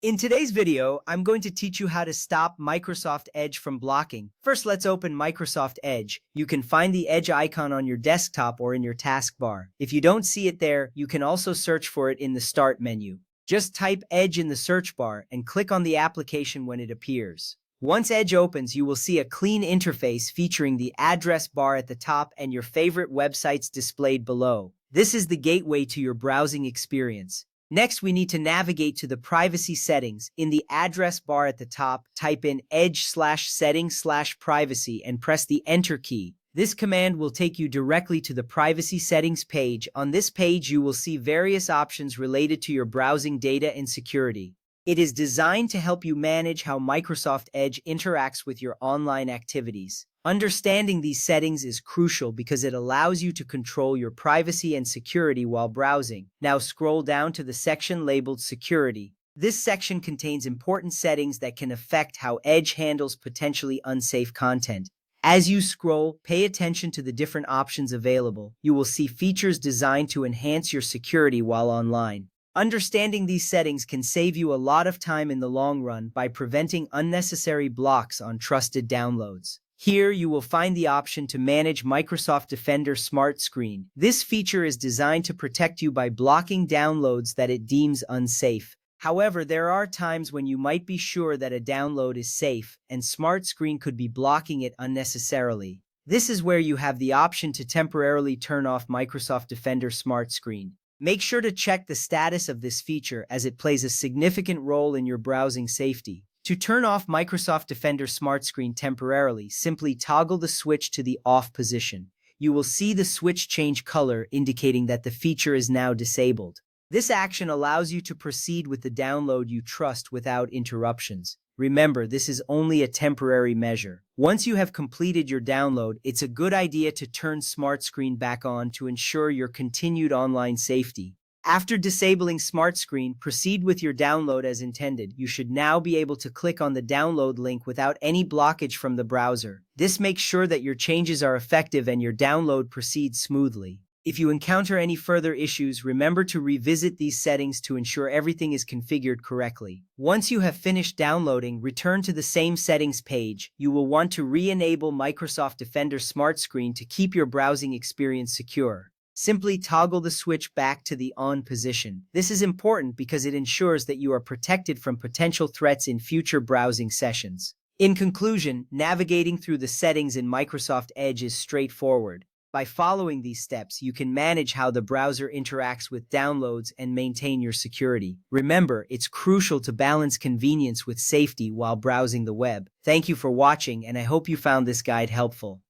In today's video, I'm going to teach you how to stop Microsoft Edge from blocking. First, let's open Microsoft Edge. You can find the Edge icon on your desktop or in your taskbar. If you don't see it there, you can also search for it in the Start menu. Just type Edge in the search bar and click on the application when it appears. Once Edge opens, you will see a clean interface featuring the address bar at the top and your favorite websites displayed below. This is the gateway to your browsing experience. Next, we need to navigate to the privacy settings. In the address bar at the top, type in edge/settings/privacy and press the Enter key. This command will take you directly to the privacy settings page. On this page, you will see various options related to your browsing data and security. It is designed to help you manage how Microsoft Edge interacts with your online activities. Understanding these settings is crucial because it allows you to control your privacy and security while browsing. Now scroll down to the section labeled Security. This section contains important settings that can affect how Edge handles potentially unsafe content. As you scroll, pay attention to the different options available. You will see features designed to enhance your security while online. Understanding these settings can save you a lot of time in the long run by preventing unnecessary blocks on trusted downloads. Here, you will find the option to manage Microsoft Defender Smart Screen. This feature is designed to protect you by blocking downloads that it deems unsafe. However, there are times when you might be sure that a download is safe, and Smart Screen could be blocking it unnecessarily. This is where you have the option to temporarily turn off Microsoft Defender Smart Screen. Make sure to check the status of this feature as it plays a significant role in your browsing safety. To turn off Microsoft Defender Smart Screen temporarily, simply toggle the switch to the off position. You will see the switch change color, indicating that the feature is now disabled. This action allows you to proceed with the download you trust without interruptions. Remember, this is only a temporary measure. Once you have completed your download, it's a good idea to turn Smart Screen back on to ensure your continued online safety. After disabling Smart Screen, proceed with your download as intended. You should now be able to click on the download link without any blockage from the browser. This makes sure that your changes are effective and your download proceeds smoothly. If you encounter any further issues, remember to revisit these settings to ensure everything is configured correctly. Once you have finished downloading, return to the same settings page. You will want to re-enable Microsoft Defender Smart Screen to keep your browsing experience secure. Simply toggle the switch back to the on position. This is important because it ensures that you are protected from potential threats in future browsing sessions. In conclusion, navigating through the settings in Microsoft Edge is straightforward. By following these steps, you can manage how the browser interacts with downloads and maintain your security. Remember, it's crucial to balance convenience with safety while browsing the web. Thank you for watching, and I hope you found this guide helpful.